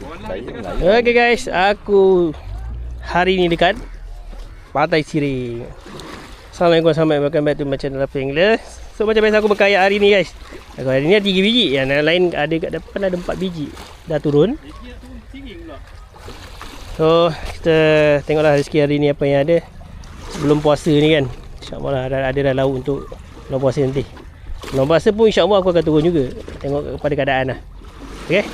Okay guys, aku hari ni dekat Pantai Siring. Assalamualaikum, welcome back to my channel Lapang English. So macam biasa aku berkayak hari ni guys. Aku hari ni ada 3 biji, yang lain ada kat depan ada 4 biji. Dah turun. So kita tengoklah rezeki hari ni apa yang ada sebelum puasa ni kan. InsyaAllah ada dah lauk untuk belum puasa nanti. Belum puasa pun insyaAllah aku akan turun juga. Tengok kepada keadaan lah. Okay.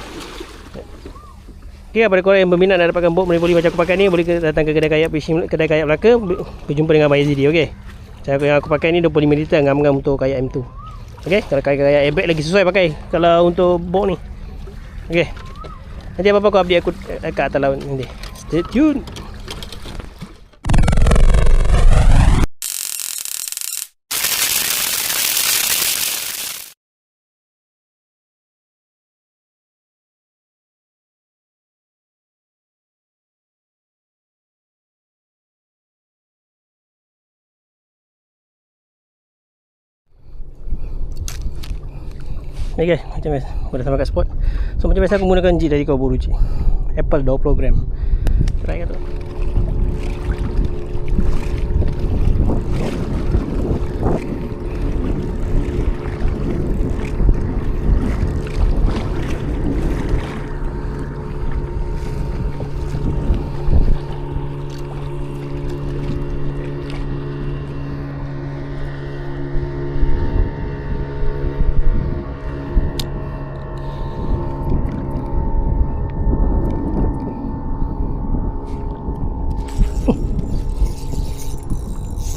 Okay, kepada korang yang berminat nak dapatkan bot boleh macam aku pakai ni, boleh datang ke kedai kayak fishing, kedai kayak Melaka, berjumpa dengan Abang Yazidi. Okey. Cara yang aku pakai ni 25 liter ngam-ngam untuk kayak M2. Okey, kalau kayak airbag lagi sesuai pakai kalau untuk bot ni. Okey. Nanti apa-apa aku update aku kat atas laut nanti. Stay tune. Okay guys, macam biasa aku dah sampai kat spot. So macam biasa aku menggunakan jig dari Kawabouruchi Apple 20 gram. Try kat tu.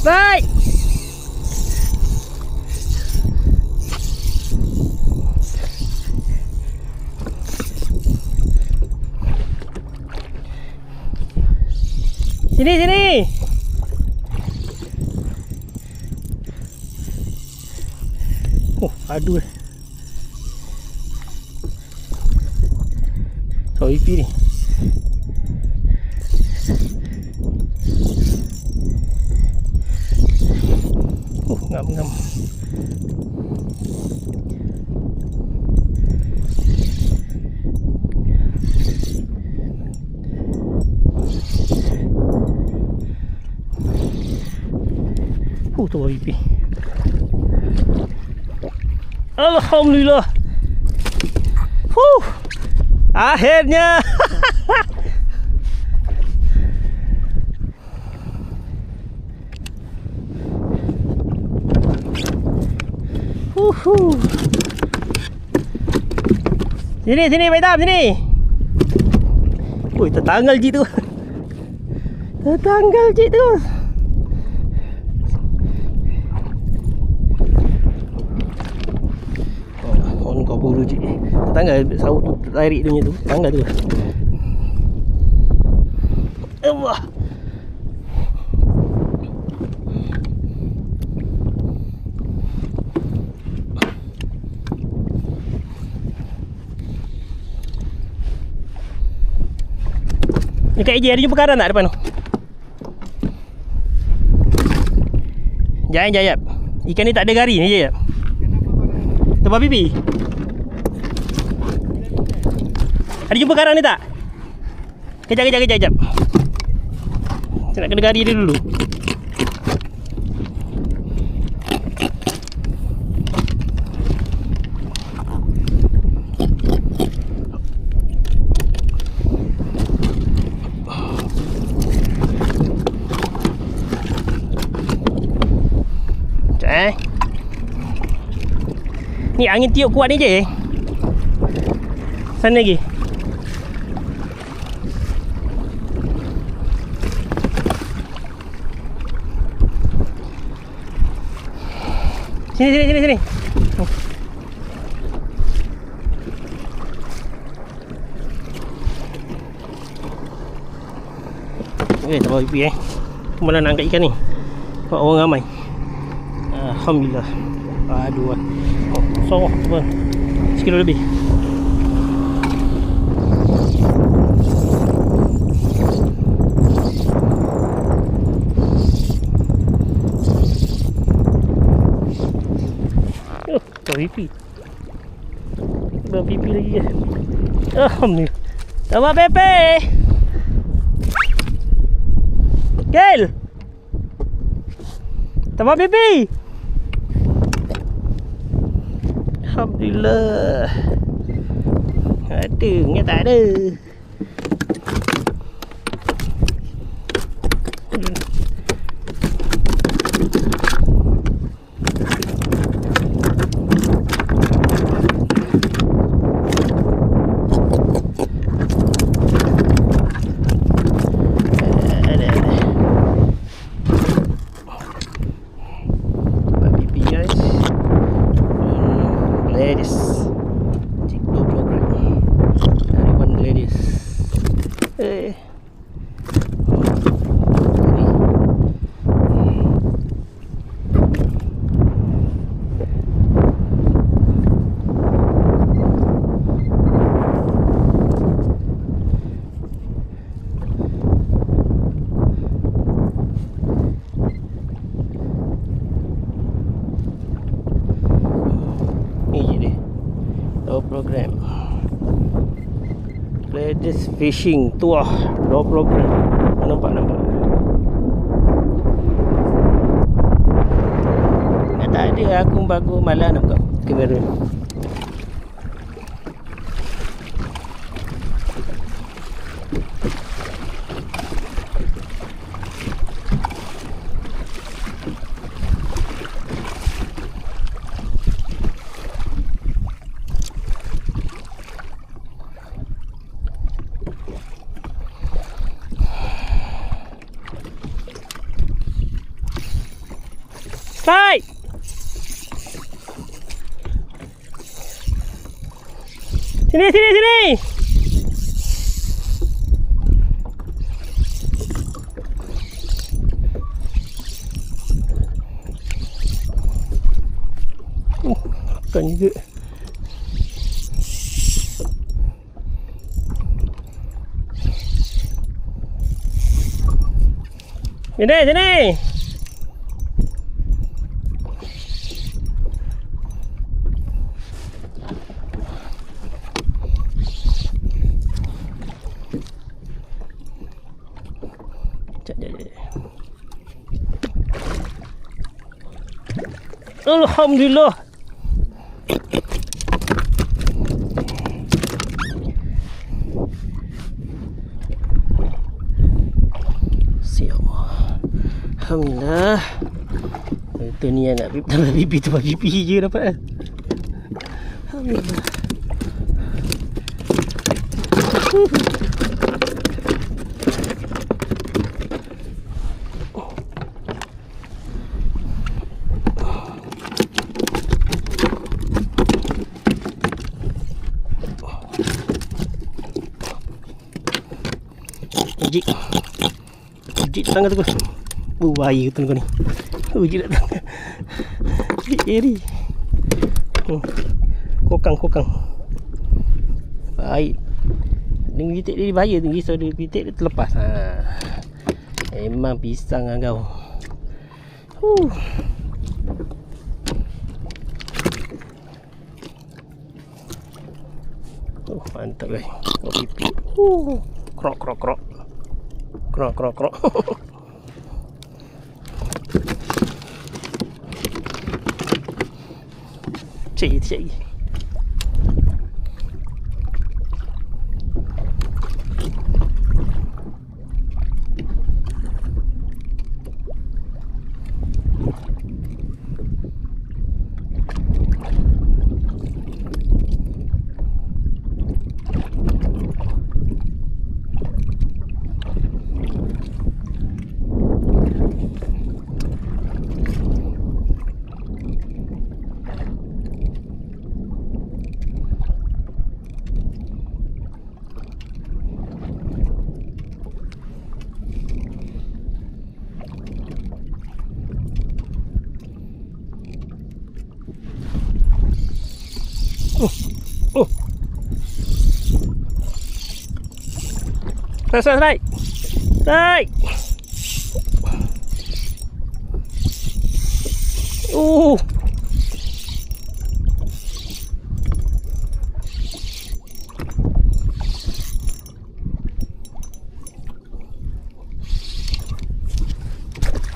Baik. Sini. Oh, aduh. So IP ni. Ngam. Tu IP. Alhamdulillah. Akhirnya. Sini Baidam, sini. Oi, tertanggal jig tu. On Kawabouruchi. Tertanggal saut tu, tarik dia tu. Tertanggal tu. Allah. Dekat AJ ada jumpa karan tak depan tu? Jap. Ikan ni tak ada gari ni je. Tempat pipi. Ada jumpa karan ni tak? Kejap. Saya nak kena gari dia dulu. Ni angin tiup kuat ni je. Sana lagi. Sini. Okay, tak apa pipi Kemana nak angkat ikan ni? Buat orang ramai. Alhamdulillah. Aduh. So, 1 kilo lebih. pipi. Bang pipi lagi je. Alhamdulillah. Sama Pepe. Kel. Sama Pepe. Alhamdulillah. Ada, ni tak ada. Program Ladies Fishing Tour Dua program. Nampak tak ada. Aku bagus malah nak buka kamera. Strike! Sini, sini, sini! Makan juga. Sini, sini! Alhamdulillah. Siap. Alhamdulillah. Itu ni yang nak pipi tu pipi je dapat. Alhamdulillah. Ujik tangga tu. Bahaya tu kau ni. Ujik datang. Ujik eri. Kokang. Baik. Dengan pitik dia bahaya tu. Risau dia pitik dia terlepas. Memang pisang lah kau. Mantap guys. Oh pipi. Krok. Krok. Cik. Strike.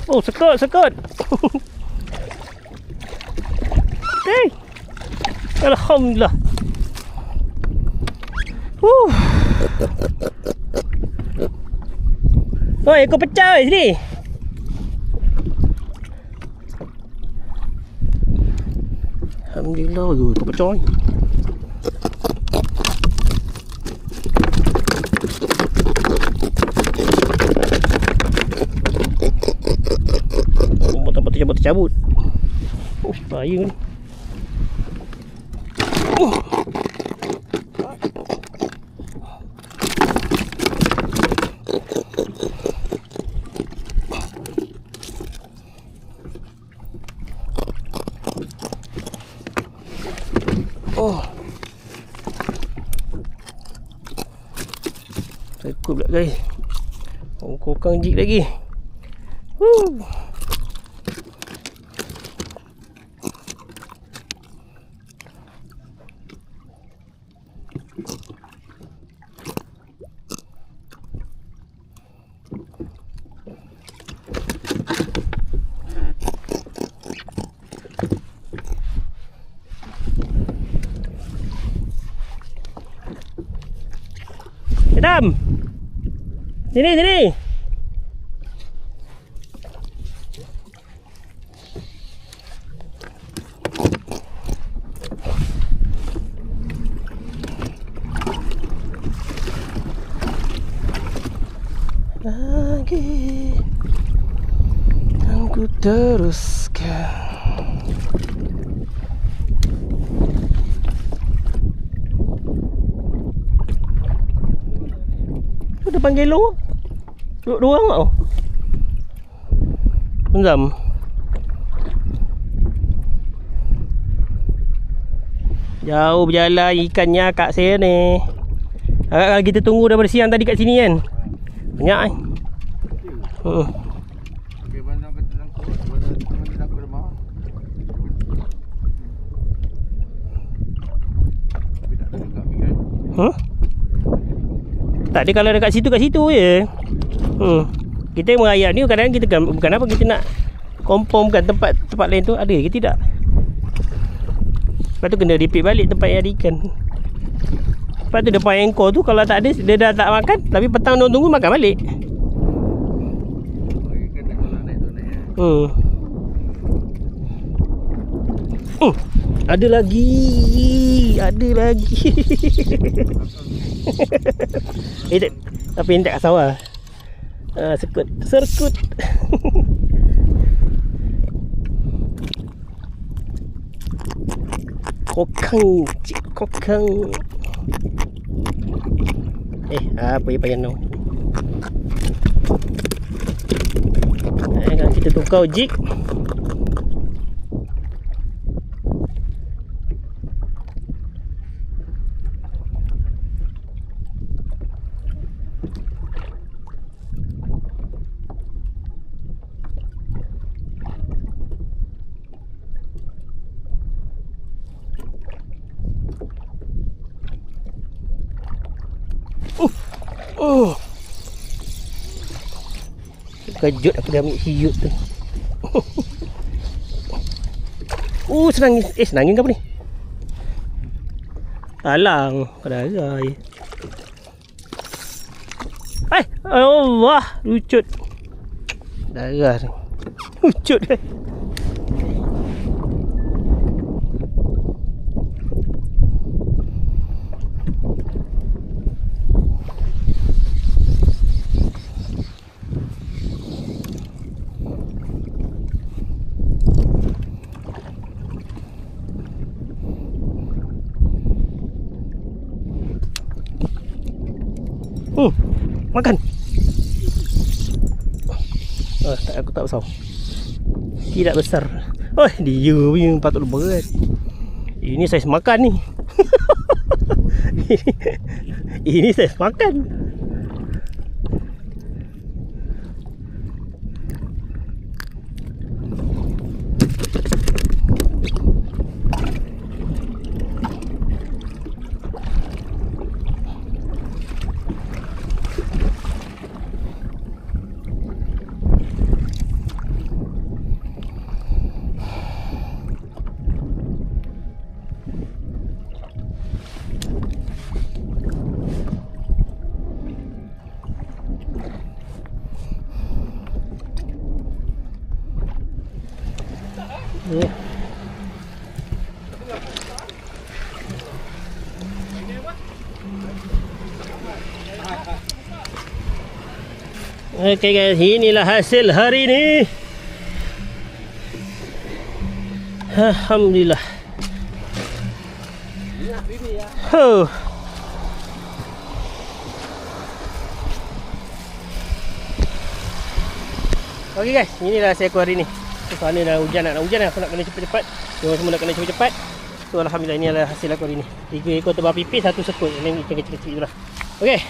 Oh, sekut. Okay. Alhamdulillah. Oh, ekor pecah sini. Alhamdulillah, ekor pecah. Tempat tercabut. Oh, bahaya ni. Oh. Takut pula guys. Kokang jig lagi. Adam. Sini. Lagi aku teruskan. Depan gelo dua orang tau. Penzam. Jauh berjalan ikannya kat saya ni. Agak kalau kita tunggu daripada siang tadi kat sini kan. Banyak kan. Okey, bandang kata langkut, bandang langkut lemah. Tapi tak ada dekat kan. Tak ada kalau dekat situ je. Kita merayap ni kadang-kadang kita bukan apa kita nak confirmkan tempat lain tu ada ke tidak. Lepas tu kena repeat balik tempat yang ada ikan. Lepas tu depan anchor tu kalau tak ada dia dah tak makan, tapi petang dia tunggu makan balik. Ikan tak kalau naik tu naik. Ada lagi. Tapi ini tak kat sawah. Serkut. Kokang. Apa yang payah no. Kalau kita tukar jig. Kejut aku dah ambil hiut tu. Senangin. Senangin ke apa ni? Alang. Kadang-kadang. Allah. Lucut. Darah ni. Lucut kan. Makan. Aku tak besar. Tidak besar. Dia punya patut berat. Ini saiz makan ni. Ini saiz makan. Ni. Okay guys, inilah hasil hari ini. Alhamdulillah. Huh. Okay guys, inilah hasil aku hari ni. Sana dah hujan, nak hujan dah. Aku nak kena cepat-cepat. Semua nak kena cepat-cepat. So alhamdulillah, inilah hasil aku hari ni. 3 ekor terbang pipis, 1 sekut. Ini ikan kecil-kecil itulah. Okay.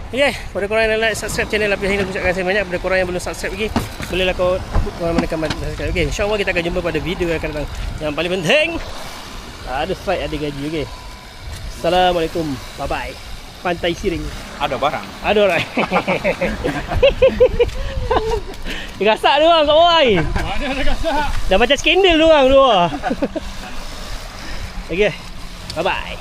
Okay, pada korang yang like, subscribe channel Lapis Hang, aku ucapkan saya banyak. Pada korang yang belum subscribe lagi, bolehlah korang menekan button subscribe. Okay, insyaAllah kita akan jumpa pada video yang akan datang. Yang paling penting, ada fight, ada gaji. Okay, Assalamualaikum, bye bye. Pantai Siring. Ada barang. Ada orang. Dia gasak dia orang kat bawah ni. Mana ada gasak? Dah macam skandal dia orang dua. Okay, bye bye.